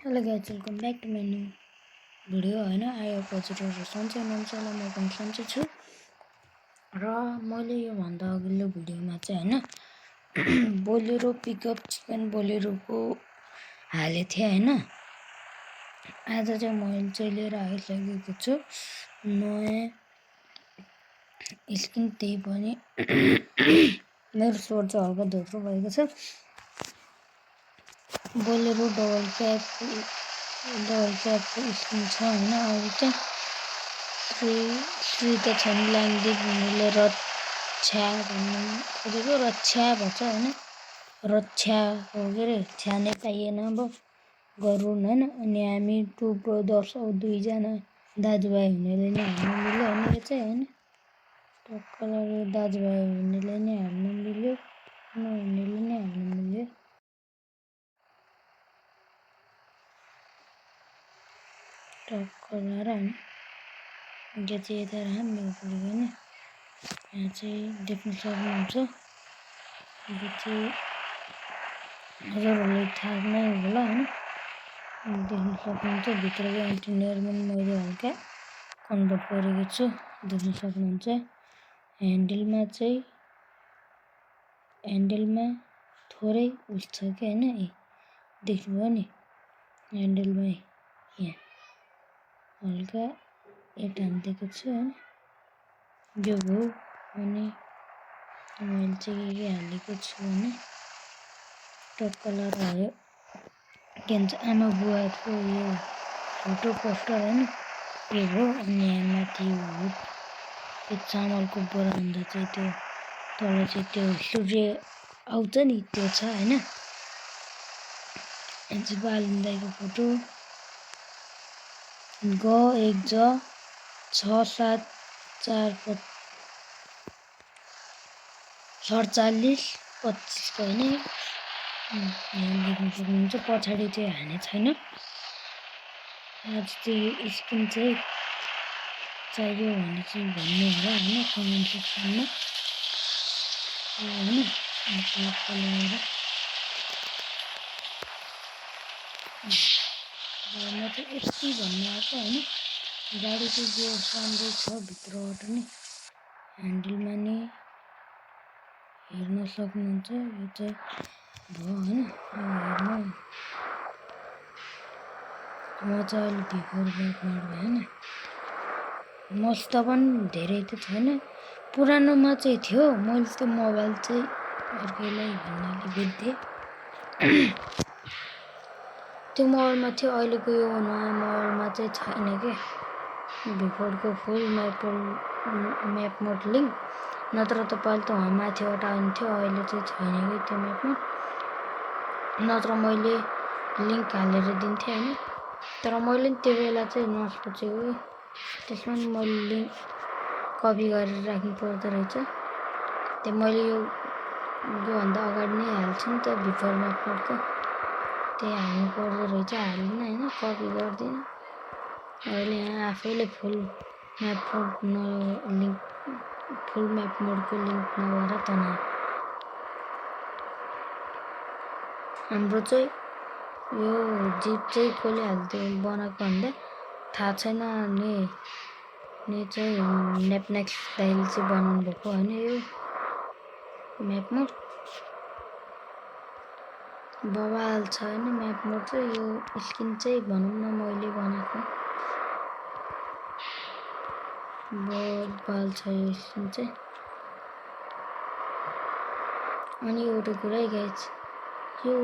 Hello guys, welcome back to my new video होइन। आयो हजुरहरू सन्चै हुनुहुन्छ होला, म पनि सन्चै छु। र मैले योभन्दा अघिल्लो भिडियोमा चाहिँ होइन बोलेरो पिकअप चिकन बोलेरोको हालेको थिएँ होइन। आज चाहिँ मैले चाहिँ लिएर आइसकेको छु नयाँ स्किन, त्यही पनि मेरो स्वर चाहिँ हल्का धोत्रो भएको छ। बोलेरो डबल क्यापको स्किन छ होइन। अरू चाहिँ श्री त छैन, ल्याङदिप हुनेले रक्षा भन्नु खोजेको, रक्षा भन्छ होइन। रक्षा हो के अरे, छ्याने पाइएन अब गरुड होइन। अनि हामी टु ब्रदर्स अब दुईजना दाजुभाइ हुनेले नै हाल्नु मिल्यो होइन। यो चाहिँ होइन टक्क दाजुभाइ हुनेले नै हाल्नु मिल्यो, नहुनेले नै हाल्नु मिल्यो। टक्क लगाएर होइन, यो चाहिँ यता राम्रो पऱ्यो होइन। यहाँ चाहिँ देख्न सक्नुहुन्छ, यो चाहिँ हजुरहरूलाई थाहा नै होला होइन। देख्न सक्नुहुन्छ भित्रको इन्टिरियर पनि मैले हल्का कन्भर्ट गरेको छु, देख्न सक्नुहुन्छ। ह्यान्डलमा थोरै उस छ कि होइन, देख्नुभयो नि ह्यान्डलमा यहाँ हल्का एट हानिदिएको छु होइन, यो हो। अनि मैले चाहिँ के हालेको छु भने टक्क लगाएर के भन्छ आमा बुवाको यो फोटो पोस्टर होइन, यो हो। अनि यहाँ माथि यो चामलको बोरा हुँदा चाहिँ त्यो तल चाहिँ त्यो सूर्य आउँछ नि, त्यो छ होइन। यहाँ चाहिँ बालिन दाइको फोटो, ग 1 ज 6 7 4 47 25 को होइन। यहाँ देख्न सक्नुहुन्छ, पछाडि चाहिँ हाने छैन। आज चाहिँ स्किन चाहिँ चाहियो भने चाहिँ भन्नु होला होइन, कमेन्ट सेक्सनमा होइन। म चाहिँ यति भन्नु आएको होइन, गाडी चाहिँ जो राम्रो छ भित्रबाट नि ह्यान्डलमा नि हेर्न सक्नुहुन्छ। यो चाहिँ भयो होइन, यो हेर्नु। म चाहिँ अहिले बिफोर ब्याक मोड होइन, मसित पनि धेरै त छैन, पुरानोमा चाहिँ थियो। मैले त्यो मोबाइल चाहिँ अर्कैलाई भन्नाले बेच्थेँ, त्यो मोबाइलमा थियो। अहिलेको यो नयाँ मोबाइलमा चाहिँ छैन क्या बिफोरको फुल म्याप मोड लिङ्क, नत्र त पहिले त वहाँ माथिबाट आउँथ्यो, अहिले चाहिँ छैन कि त्यो म्याप मोड। नत्र मैले लिङ्क हालेर दिन्थेँ होइन। तर मैले त्यो बेला चाहिँ नसोचेको, त्यसमा पनि मैले लिङ्क कपी गरेर राख्नु पर्दो रहेछ। त्यो मैले योभन्दा अगाडि नै हाल्छु नि त बिफोर म्याप मोडको, त्यही हाल्नु पर्दो रहेछ, हाल्दिनँ होइन, कपी गर्दिनँ। अहिले यहाँ आफैले फुल म्याप मोडको लिङ्क नभएर तनाव। हाम्रो चाहिँ यो जिप चाहिँ कसले हालिदियो बनाएको भन्दा थाहा छैन नि चाहिँ नेपनेक्स दाइले चाहिँ बनाउनु भएको होइन यो म्याप मोड। बवाल छ होइन म्याप मोड चाहिँ। यो स्किन चाहिँ भनौँ न मैले बनाएको, बवाल छ यो स्किन चाहिँ। अनि एउटा कुरा है गाइज, यो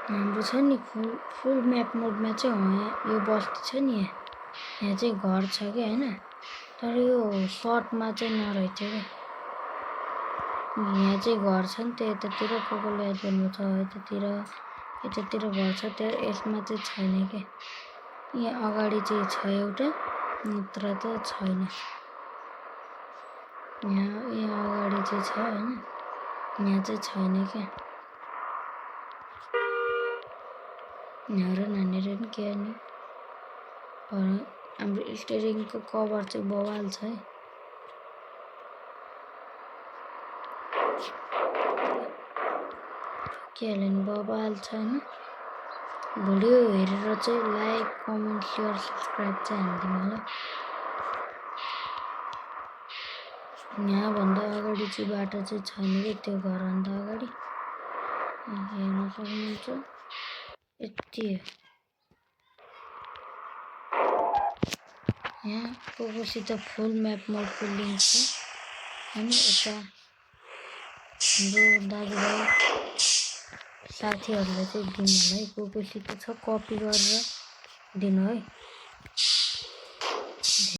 हाम्रो छ नि फुल म्याप मोडमा चाहिँ यो बस्ती छ नि, यहाँ चाहिँ घर छ क्या होइन। तर यो सर्टमा चाहिँ नरहेछ क्या, यहाँ चाहिँ घर छ नि त यतातिर, कसले याद गर्नु छ यतातिर घर छ, त्यो यसमा चाहिँ छैन क्या। यहाँ अगाडि चाहिँ छ एउटा, नत्र त छैन। यहाँ अगाडि चाहिँ छ होइन, यहाँ चाहिँ छैन क्या। यहाँ नानीहरू पनि के नि, हाम्रो स्टेरिङको कभर चाहिँ बवाल छ है। के हाल्यो नि बबाल छैन भिडियो हेरेर चाहिँ लाइक कमेन्ट सेयर सब्सक्राइब चाहिँ हानिदिनु होला यहाँभन्दा अगाडि चाहिँ बाटो चाहिँ छैन कि त्यो घरभन्दा अगाडि हेर्न सक्नुहुन्छ यति हो यहाँ कोकोसित फुल म्याप मोडको लिङ्क छ हैन यता हाम्रो दाजुभाइ साथीहरूले चाहिँ दिनु होला है कोकोसित छ कपी गरेर दिनु है